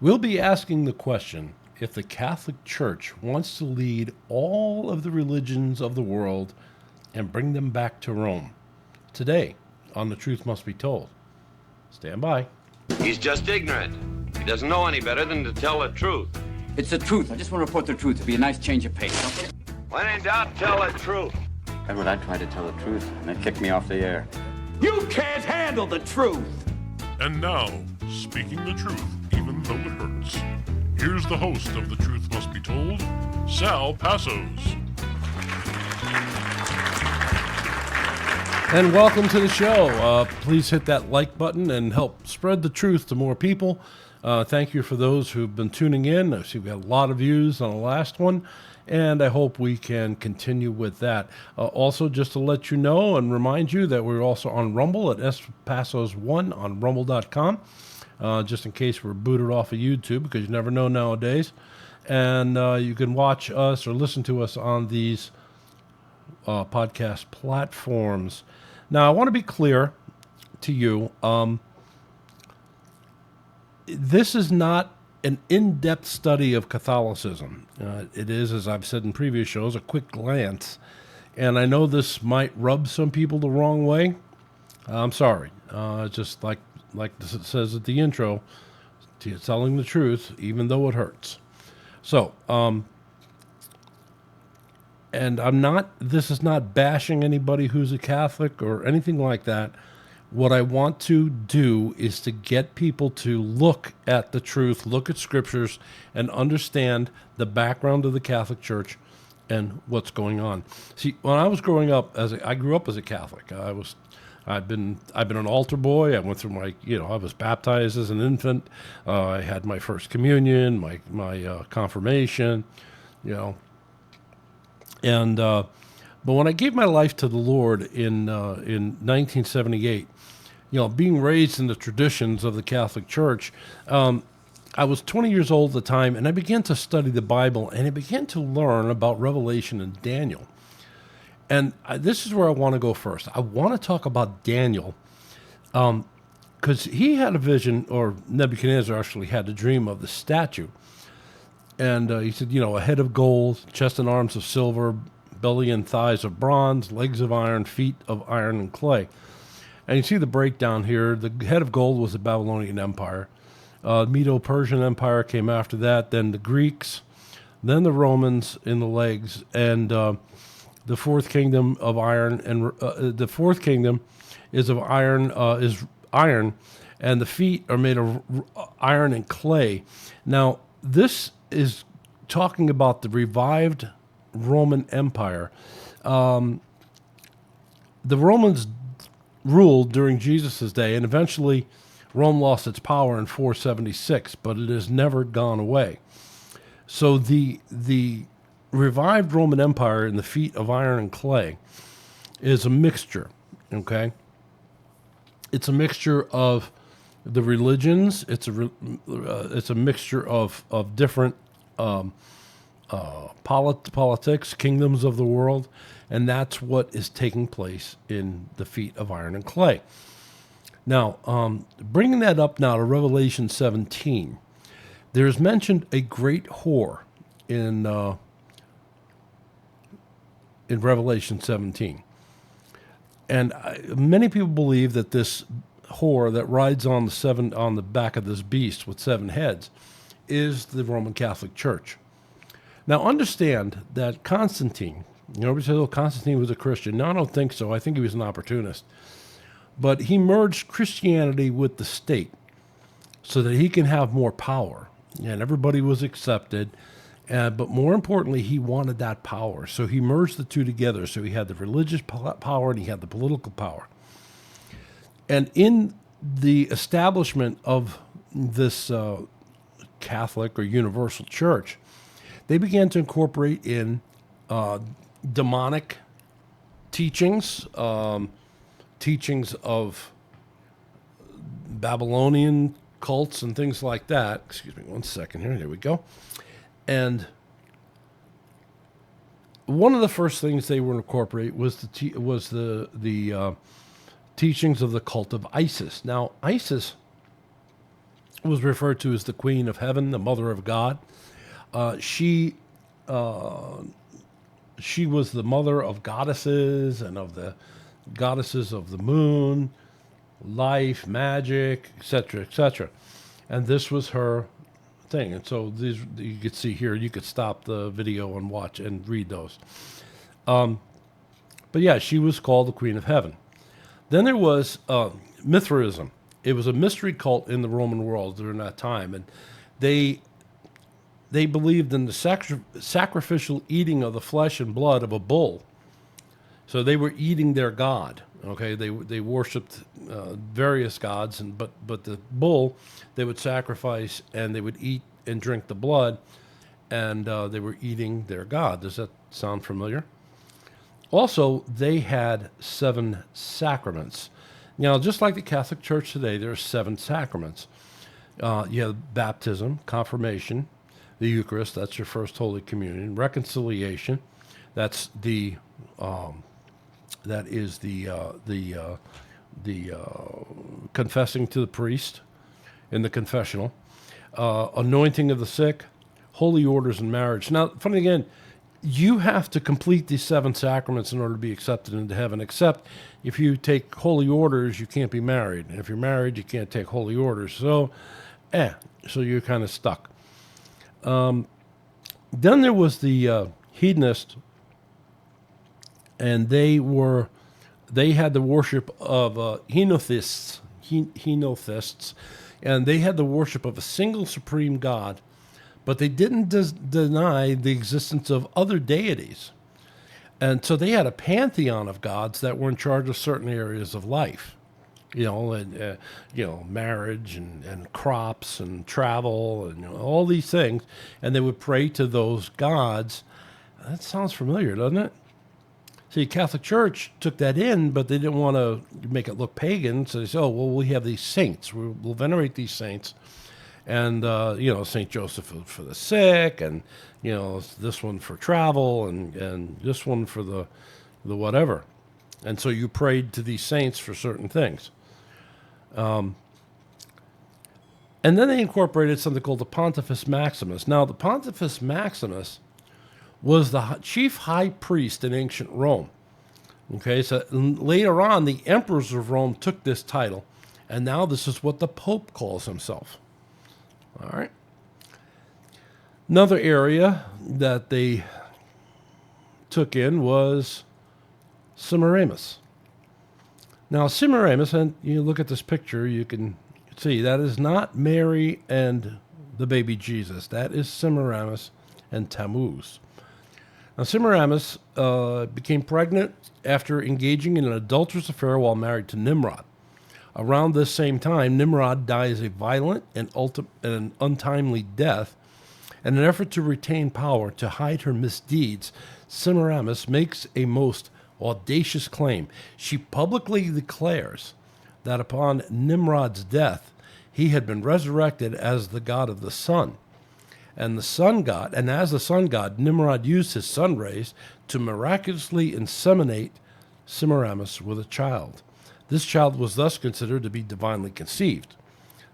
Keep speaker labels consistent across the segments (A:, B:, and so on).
A: We'll be asking the question if the Catholic Church wants to lead all of the religions of the world and bring them back to Rome. Today, on The Truth Must Be Told. Stand by.
B: He's just ignorant. He doesn't know any better than to tell the truth.
C: It's the truth. I just want to report the truth. It'd be a nice change of pace, okay?
B: When in doubt, tell the truth.
C: Edward, I tried to tell the truth, and they kicked me off the air.
D: You can't handle the truth!
E: And now, speaking the truth, even though it hurts. Here's the host of The Truth Must Be Told, Sal Passos.
A: And welcome to the show. Please hit that like button and help spread the truth to more people. Thank you for those who've been tuning in. I see we got a lot of views on the last one, and I hope we can continue with that. Also, just to let you know and remind you that we're also on Rumble at Passos1 on rumble.com, just in case we're booted off of YouTube, because you never know nowadays. And you can watch us or listen to us on these podcast platforms. Now, I want to be clear to you. This is not an in-depth study of Catholicism. It is, as I've said in previous shows, a quick glance. And I know this might rub some people the wrong way. I'm sorry. Just like it says at the intro, telling the truth, even though it hurts. So, and this is not bashing anybody who's a Catholic or anything like that. What I want to do is to get people to look at the truth, look at scriptures, and understand the background of the Catholic Church and what's going on. See, when I was growing up, I grew up as a Catholic. I've been an altar boy. I went through I was baptized as an infant. I had my first communion, my confirmation, and but when I gave my life to the Lord in 1978, being raised in the traditions of the Catholic Church, I was 20 years old at the time, and I began to study the Bible, and I began to learn about Revelation and Daniel. And this is where I want to go first. I want to talk about Daniel, because he had a vision, or Nebuchadnezzar actually had a dream of the statue. And he said, a head of gold, chest and arms of silver, belly and thighs of bronze, legs of iron, feet of iron and clay. And you see the breakdown here. The head of gold was the Babylonian Empire. Medo-Persian Empire came after that, then the Greeks, then the Romans in the legs, and the fourth kingdom of iron, and the fourth kingdom is of iron, and the feet are made of iron and clay. Now, this is talking about the revived Roman Empire. The Romans ruled during Jesus' day, and eventually Rome lost its power in 476, but it has never gone away. So the revived Roman Empire in the feet of iron and clay is a mixture, okay? It's a mixture of the religions. It's a mixture of different politics, kingdoms of the world, and that's what is taking place in the feet of iron and clay. Now, bringing that up now to Revelation 17, there's mentioned a great whore in Revelation 17. And many people believe that this whore that rides on the back of this beast with 7 heads is the Roman Catholic Church. Now, understand that Constantine, everybody says, Constantine was a Christian. No, I don't think so. I think he was an opportunist. But he merged Christianity with the state so that he can have more power. And everybody was accepted. But more importantly, he wanted that power. So he merged the two together. So he had the religious power and he had the political power. And in the establishment of this Catholic or universal church, they began to incorporate in demonic teachings, teachings of Babylonian cults and things like that. Excuse me one second here. There we go. And one of the first things they were incorporate was the teachings of the cult of Isis. Now, Isis was referred to as the Queen of Heaven, the Mother of God. She was the mother of goddesses and of the goddesses of the moon, life, magic, etc., etc. And this was her thing. And so these you could see here. You could stop the video and watch and read those. But yeah, she was called the Queen of Heaven. Then there was Mithraism. It was a mystery cult in the Roman world during that time, and they believed in the sacrificial eating of the flesh and blood of a bull. So they were eating their god. Okay, they worshipped various gods, but the bull they would sacrifice, and they would eat and drink the blood, and they were eating their god. Does that sound familiar? Also, they had 7 sacraments. Now, just like the Catholic Church today, there are 7 sacraments. You have baptism, confirmation, the Eucharist, that's your first Holy Communion, reconciliation, that's the confessing to the priest in the confessional, anointing of the sick, holy orders, and marriage. Now, funny again, you have to complete these 7 sacraments in order to be accepted into heaven, except if you take holy orders, you can't be married. And if you're married, you can't take holy orders. So you're kind of stuck. Then there was the hedonist, and they had the worship of henotheists, and they had the worship of a single supreme God, but they didn't deny the existence of other deities. And so they had a pantheon of gods that were in charge of certain areas of life, marriage and crops and travel and all these things. And they would pray to those gods. That sounds familiar, doesn't it? See, Catholic Church took that in, but they didn't want to make it look pagan. So they said, we have these saints. We'll venerate these saints. And, St. Joseph for the sick, and, this one for travel, and this one for the whatever. And so you prayed to these saints for certain things. And then they incorporated something called the Pontifex Maximus. Now, the Pontifex Maximus was the chief high priest in ancient Rome. Okay, so later on, the emperors of Rome took this title, and now this is what the Pope calls himself. All right. Another area that they took in was Semiramis. Now, Semiramis, and you look at this picture, you can see that is not Mary and the baby Jesus. That is Semiramis and Tammuz. Now, Semiramis became pregnant after engaging in an adulterous affair while married to Nimrod. Around this same time, Nimrod dies a violent and untimely death. In an effort to retain power to hide her misdeeds, Semiramis makes a most audacious claim. She publicly declares that upon Nimrod's death, he had been resurrected as the god of the sun. And as the sun god, Nimrod used his sun rays to miraculously inseminate Semiramis with a child. This child was thus considered to be divinely conceived.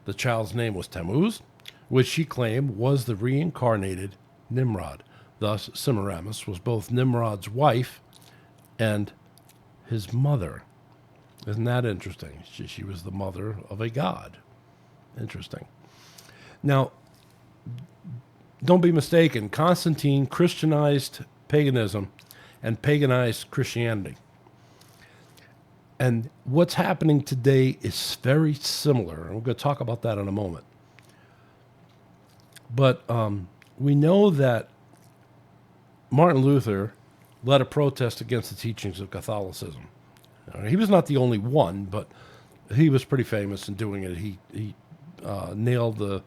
A: The child's name was Tammuz, which she claimed was the reincarnated Nimrod. Thus, Semiramis was both Nimrod's wife and his mother. Isn't that interesting? She was the mother of a god. Interesting. Now, don't be mistaken. Constantine Christianized paganism and paganized Christianity. And what's happening today is very similar. And we're going to talk about that in a moment. But we know that Martin Luther led a protest against the teachings of Catholicism. He was not the only one, but he was pretty famous in doing it. He nailed the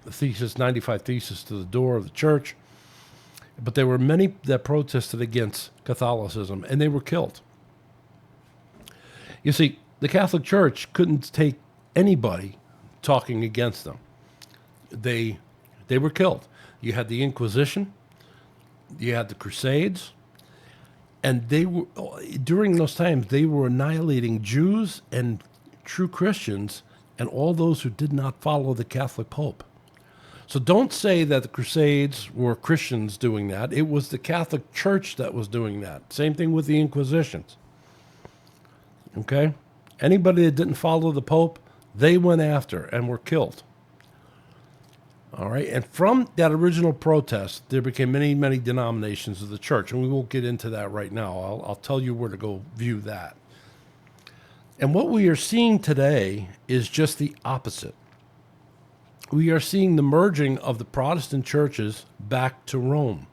A: 95 Theses to the door of the church. But there were many that protested against Catholicism, and they were killed. You see, the Catholic Church couldn't take anybody talking against them. They were killed. You had the Inquisition, you had the Crusades, and during those times, they were annihilating Jews and true Christians and all those who did not follow the Catholic Pope. So don't say that the Crusades were Christians doing that. It was the Catholic Church that was doing that. Same thing with the Inquisitions. Okay? Anybody that didn't follow the Pope, they went after and were killed. All right? And from that original protest, there became many, many denominations of the church. And we won't get into that right now. I'll tell you where to go view that. And what we are seeing today is just the opposite. We are seeing the merging of the Protestant churches back to Rome.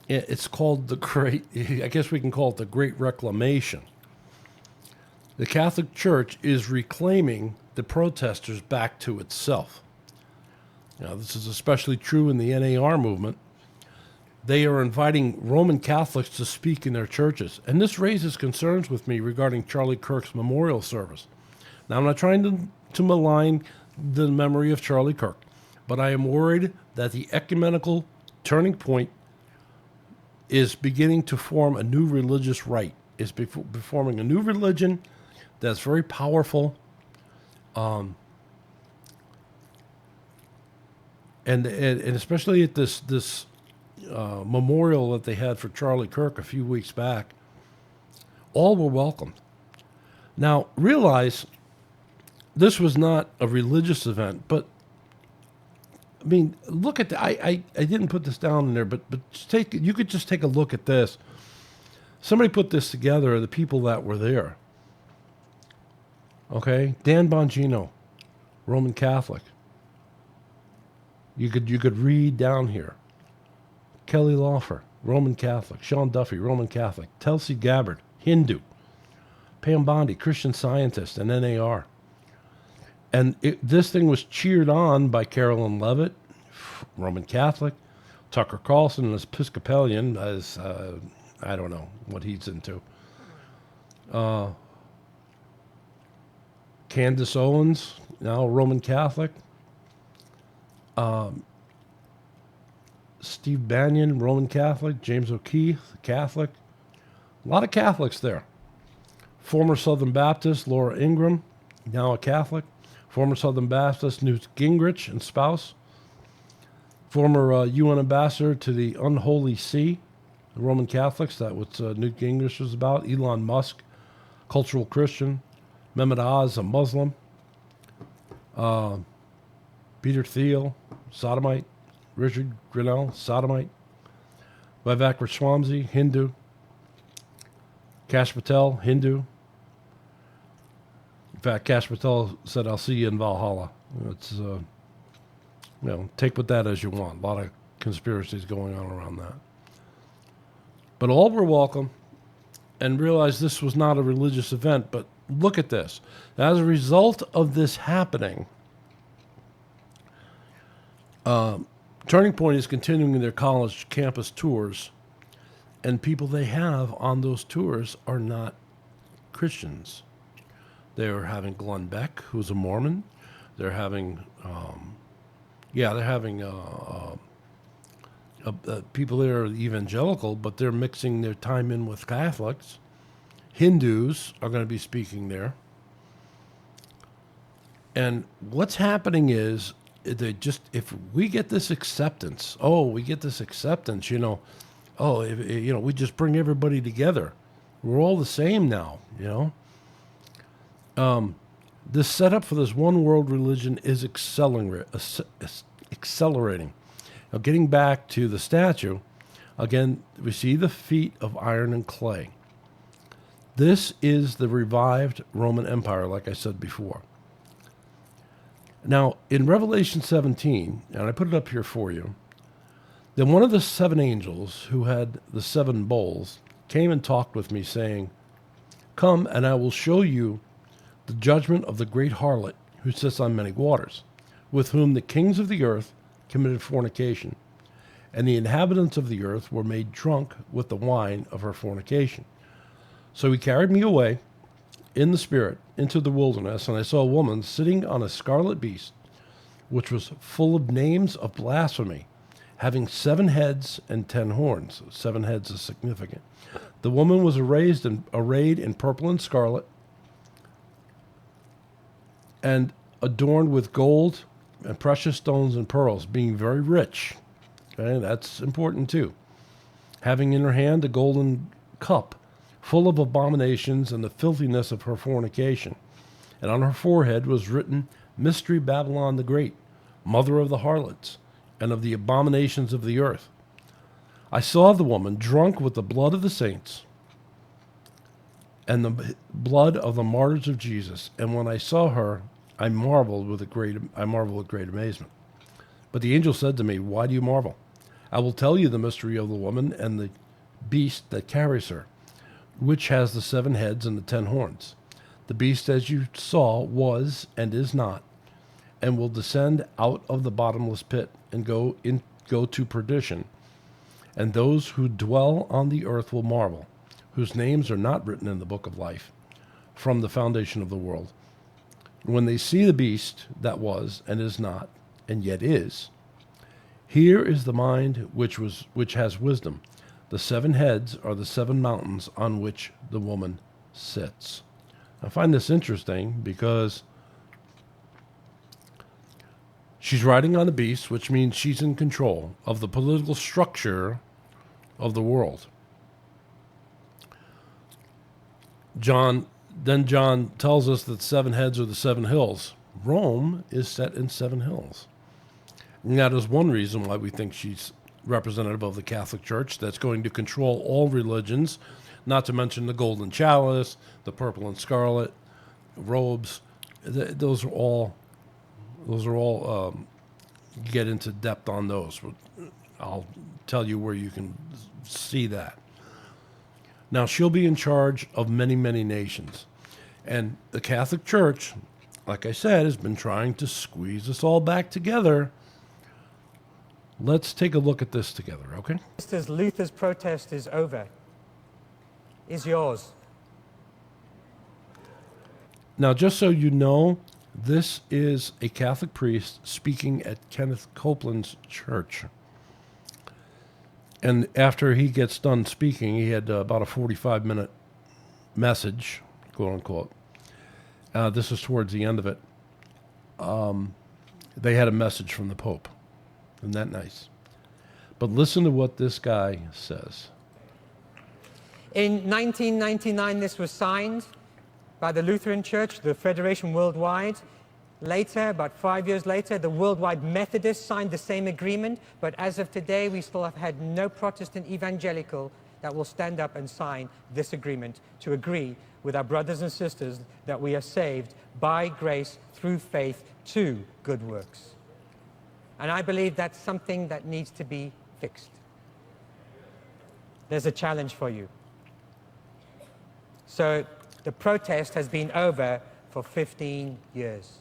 A: It's called the Great, I guess we can call it the Great Reclamation. The Catholic Church is reclaiming the protesters back to itself. Now, this is especially true in the NAR movement. They are inviting Roman Catholics to speak in their churches. And this raises concerns with me regarding Charlie Kirk's memorial service. Now, I'm not trying to malign the memory of Charlie Kirk, but I am worried that the ecumenical turning point is beginning to form a new religious rite, is forming a new religion that's very powerful, and especially at this memorial that they had for Charlie Kirk a few weeks back, all were welcomed. Now, realize this was not a religious event, but I mean, look at the, I didn't put this down in there, but you could just take a look at this. Somebody put this together, the people that were there. Okay, Dan Bongino, Roman Catholic. You could read down here. Kelly Lawfer, Roman Catholic. Sean Duffy, Roman Catholic. Tulsi Gabbard, Hindu. Pam Bondi, Christian Scientist and NAR. And this thing was cheered on by Carolyn Levitt, Roman Catholic. Tucker Carlson, an Episcopalian, as I don't know what he's into. Candace Owens, now Roman Catholic. Steve Bannon, Roman Catholic. James O'Keefe, Catholic. A lot of Catholics there. Former Southern Baptist, Laura Ingram, now a Catholic. Former Southern Baptist, Newt Gingrich and spouse. Former UN ambassador to the Unholy See, the Roman Catholics, that what Newt Gingrich was about. Elon Musk, cultural Christian. Mehmet Oz, a Muslim. Peter Thiel, Sodomite. Richard Grinnell, Sodomite. Vivek Ramaswamy, Hindu. Kash Patel, Hindu. In fact, Kash Patel said, "I'll see you in Valhalla." It's, take with that as you want. A lot of conspiracies going on around that. But all were welcome, and realize this was not a religious event. But look at this. As a result of this happening, Turning Point is continuing their college campus tours, and people they have on those tours are not Christians. They're having Glenn Beck, who's a Mormon. They're having, people there are evangelical, but they're mixing their time in with Catholics. Hindus are going to be speaking there. And what's happening is, if we get this acceptance, we just bring everybody together. We're all the same now, This setup for this one world religion is accelerating. Now, getting back to the statue, again, we see the feet of iron and clay. This is the revived Roman Empire, like I said before. Now, in Revelation 17, and I put it up here for you, then one of the seven angels who had the seven bowls came and talked with me, saying, "Come, and I will show you the judgment of the great harlot who sits on many waters, with whom the kings of the earth committed fornication, and the inhabitants of the earth were made drunk with the wine of her fornication." So he carried me away in the spirit into the wilderness, and I saw a woman sitting on a scarlet beast, which was full of names of blasphemy, having 7 heads and 10 horns. 7 heads is significant. The woman was arrayed in purple and scarlet, and adorned with gold and precious stones and pearls, being very rich. Okay, that's important too. Having in her hand a golden cup full of abominations and the filthiness of her fornication. And on her forehead was written, Mystery Babylon the Great, mother of the harlots and of the abominations of the earth. I saw the woman drunk with the blood of the saints and the blood of the martyrs of Jesus. And when I saw her, I marveled with great amazement. But the angel said to me, Why do you marvel? I will tell you the mystery of the woman and the beast that carries her, which has the 7 heads and the 10 horns. The beast, as you saw, was and is not, and will descend out of the bottomless pit and go to perdition. And those who dwell on the earth will marvel, whose names are not written in the book of life from the foundation of the world, when they see the beast that was and is not and yet is. Here is the mind which has wisdom. The 7 heads are the 7 mountains on which the woman sits. I find this interesting because she's riding on a beast, which means she's in control of the political structure of the world. John tells us that 7 heads are the 7 hills. Rome is set in 7 hills. And that is one reason why we think she's representative of the Catholic Church that's going to control all religions, not to mention the golden chalice, the purple and scarlet robes. Those are all get into depth on those. I'll tell you where you can see that. Now, she'll be in charge of many, many nations. And the Catholic Church, like I said, has been trying to squeeze us all back together. Let's take a look at this together, okay?
F: Just as Luther's protest is over, is yours.
A: Now, just so you know, this is a Catholic priest speaking at Kenneth Copeland's church. And after he gets done speaking, he had about a 45-minute message, quote unquote. This is towards the end of it. They had a message from the Pope. Isn't that nice? But listen to what this guy says.
F: In 1999, this was signed by the Lutheran Church, the Federation Worldwide. Later, about 5 years later, the Worldwide Methodists signed the same agreement. But as of today, we still have had no Protestant evangelical that will stand up and sign this agreement to agree with our brothers and sisters that we are saved by grace through faith to good works. And I believe that's something that needs to be fixed. There's a challenge for you. So the protest has been over for 15 years.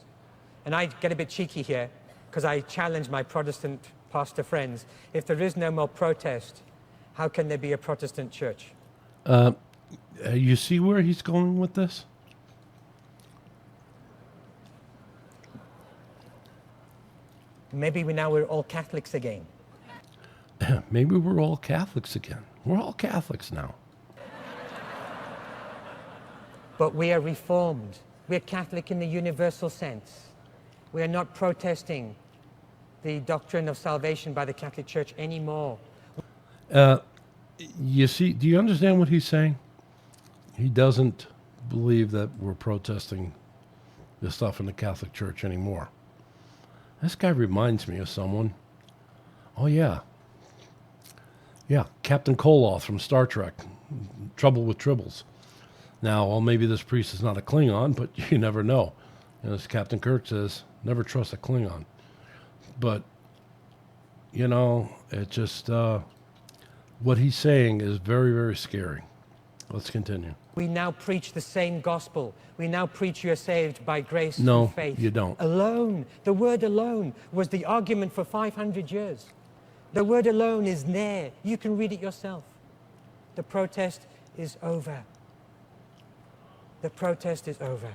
F: And I get a bit cheeky here because I challenge my Protestant pastor friends. If there is no more protest, how can there be a Protestant church?
A: You see where he's going with this?
F: Maybe we're all Catholics again.
A: Maybe we're all Catholics again. We're all Catholics now.
F: But we are Reformed. We're Catholic in the universal sense. We are not protesting the doctrine of salvation by the Catholic Church anymore.
A: You see, do you understand what he's saying? He doesn't believe that we're protesting the stuff in the Catholic Church anymore. This guy reminds me of someone. Oh, yeah. Yeah, Captain Koloth from Star Trek, Trouble with Tribbles. Now, well, maybe this priest is not a Klingon, but you never know. And as Captain Kirk says, never trust a Klingon. But, you know, it just, what he's saying is very, very scary. Let's continue.
F: We now preach the same gospel. We now preach you are saved by grace
A: No,
F: through faith.
A: you don't.
F: Alone. The word alone was the argument for 500 years. The word alone is there. You can read it yourself. The protest is over. The protest is over.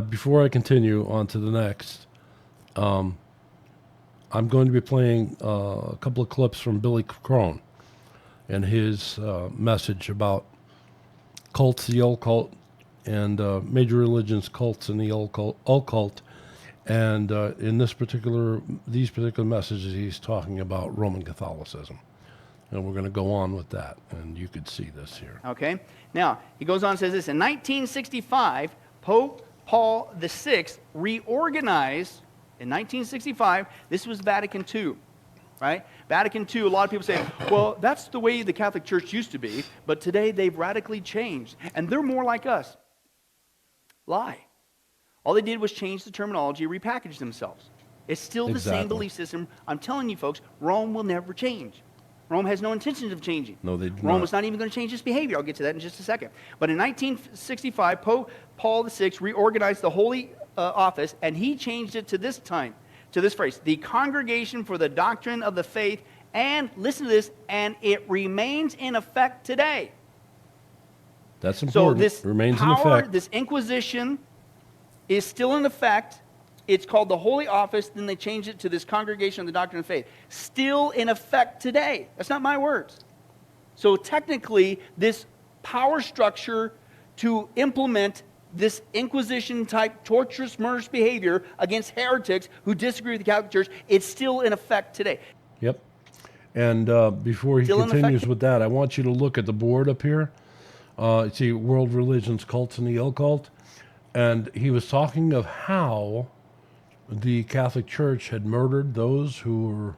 A: Before I continue on to the next, I'm going to be playing a couple of clips from Billy Crone and his message about cults, the occult, and major religions, cults, and the occult. And in these particular messages, he's talking about Roman Catholicism. And we're going to go on with that, and you could see this here.
G: Okay. Now, he goes on and says this. In 1965, Pope Paul VI reorganized, in 1965, this was Vatican II, right? Vatican II, a lot of people say, well, that's the way the Catholic Church used to be, but today they've radically changed, and they're more like us. Lie. All they did was change the terminology, repackage themselves. It's still the same belief system. I'm telling you, folks, Rome will never change. Rome has no intentions of changing.
A: No, they do
G: Rome
A: not.
G: is not even going to change its behavior. I'll get to that in just a second. But in 1965, Pope Paul VI reorganized the Holy Office, and he changed it to this phrase, the Congregation for the Doctrine of the Faith, and listen to this, and it remains in effect today.
A: That's important.
G: So this
A: remains
G: power,
A: in effect.
G: this Inquisition is still in effect. It's called the Holy Office. Then they changed it to this Congregation of the Doctrine of Faith. Still in effect today. That's not my words. So technically, this power structure to implement this Inquisition-type torturous, murderous behavior against heretics who disagree with the Catholic Church, it's still in effect today.
A: Yep. And before he continues with that, I want you to look at the board up here. See, World Religions, Cults, and the Occult. And he was talking of how the Catholic Church had murdered those who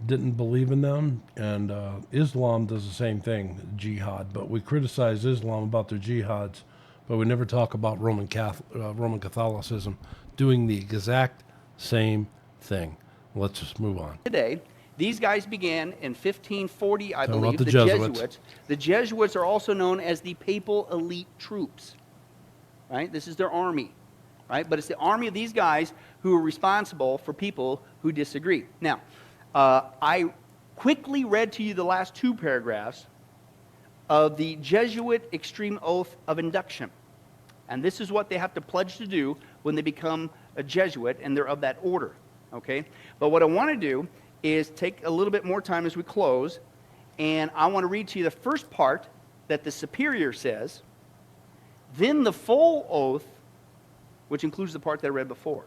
A: didn't believe in them. And Islam does the same thing, jihad. But we criticize Islam about their jihads, but we never talk about Roman Catholicism doing the exact same thing. Let's just move on.
G: Today, these guys began in 1540, I
A: Talking
G: believe,
A: about the
G: Jesuits.
A: Jesuits.
G: The Jesuits are also known as the Papal Elite Troops, right? This is their army, right? But it's the army of these guys who are responsible for people who disagree. Now, I quickly read to you the last two paragraphs of the Jesuit Extreme Oath of Induction. And this is what they have to pledge to do when they become a Jesuit, and they're of that order, okay? But what I want to do is take a little bit more time as we close, and I want to read to you the first part that the superior says, then the full oath, which includes the part that I read before.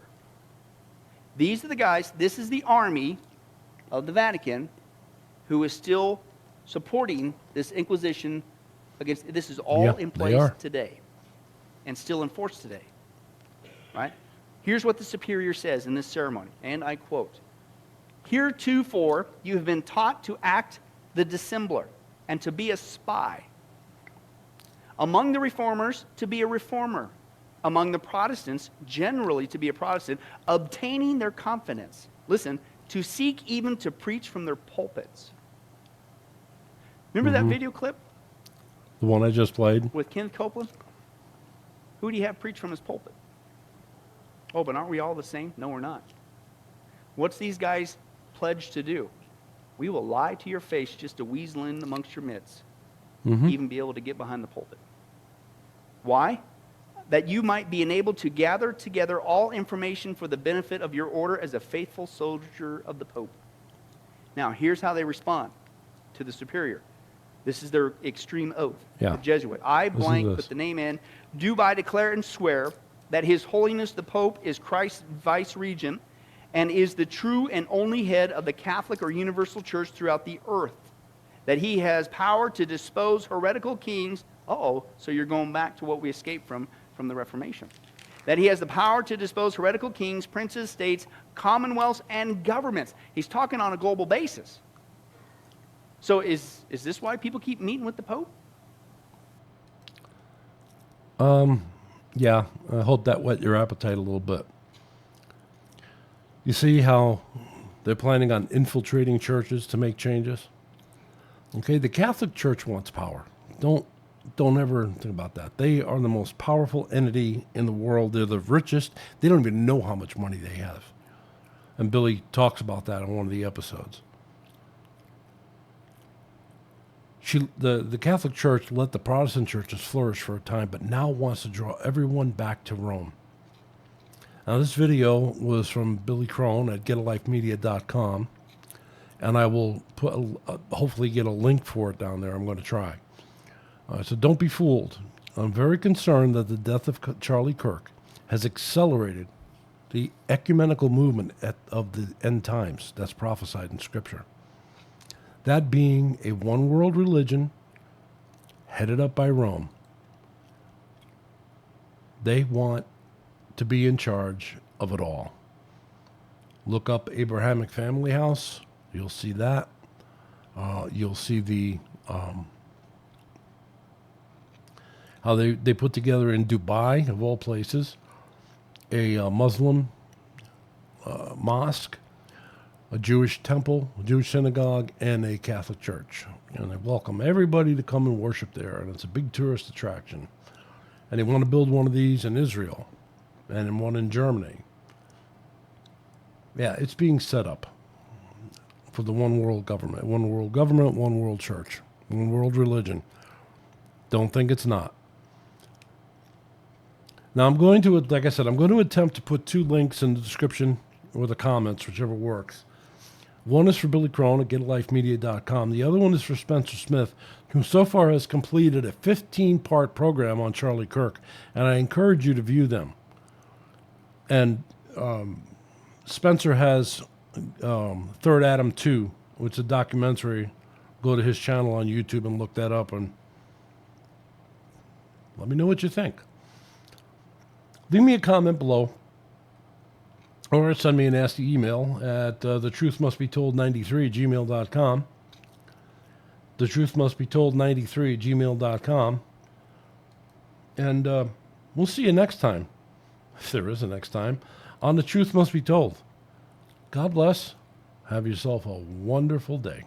G: These are the guys, this is the army of the Vatican who is still supporting this Inquisition against, this is all in place today and still in force today, right? Here's what the superior says in this ceremony, and I quote, heretofore you have been taught to act the dissembler and to be a spy. Among the reformers, to be a reformer. Among the Protestants, generally to be a Protestant, obtaining their confidence. Listen, to seek even to preach from their pulpits. Remember that video clip
A: The one I just played?
G: with Kenneth Copeland? Who do you have preach from his pulpit? Oh, but aren't we all the same? No, we're not. What's these guys pledged to do? We will lie to your face just to weasel in amongst your midst, even be able to get behind the pulpit. Why? That you might be enabled to gather together all information for the benefit of your order as a faithful soldier of the Pope. Now, here's how they respond to the superior. This is their extreme oath, the Jesuit. I blank, put the name in, do by declare and swear that His Holiness the Pope is Christ's vice-regent and is the true and only head of the Catholic or universal church throughout the earth, that he has power to dispose heretical kings, so you're going back to what we escaped from the Reformation, that he has the power to dispose heretical kings, princes, states, commonwealths, and governments. He's talking on a global basis. So is this why people keep meeting with the Pope?
A: Yeah, I hope that whet your appetite a little bit. You see how they're planning on infiltrating churches to make changes? Okay, the Catholic Church wants power. Don't ever think about that. They are the most powerful entity in the world. They're the richest. They don't even know how much money they have. And Billy talks about that in one of the episodes. The Catholic Church let the Protestant churches flourish for a time, but now wants to draw everyone back to Rome. Now, this video was from Billy Crone at getalifemedia.com, and I will hopefully get a link for it down there. I'm going to try. So don't be fooled. I'm very concerned that the death of Charlie Kirk has accelerated the ecumenical movement of the end times that's prophesied in Scripture. That being a one world religion headed up by Rome. They want to be in charge of it all. Look up Abrahamic Family House. You'll see that. You'll see the how they put together in Dubai, of all places, a Muslim mosque, a Jewish temple, a Jewish synagogue, and a Catholic church. And they welcome everybody to come and worship there, and it's a big tourist attraction. And they want to build one of these in Israel and one in Germany. Yeah, it's being set up for the one world government, one world church, one world religion. Don't think it's not. Now I'm going to, like I said, I'm going to attempt to put 2 links in the description or the comments, whichever works. One is for Billy Crone at GetALifeMedia.com. The other one is for Spencer Smith, who so far has completed a 15-part program on Charlie Kirk, and I encourage you to view them. And Spencer has Third Adam 2, which is a documentary. Go to his channel on YouTube and look that up, and let me know what you think. Leave me a comment below, or send me a nasty email at thetruthmustbetold93@gmail.com. thetruthmustbetold93@gmail.com. And we'll see you next time, if there is a next time, on The Truth Must Be Told. God bless. Have yourself a wonderful day.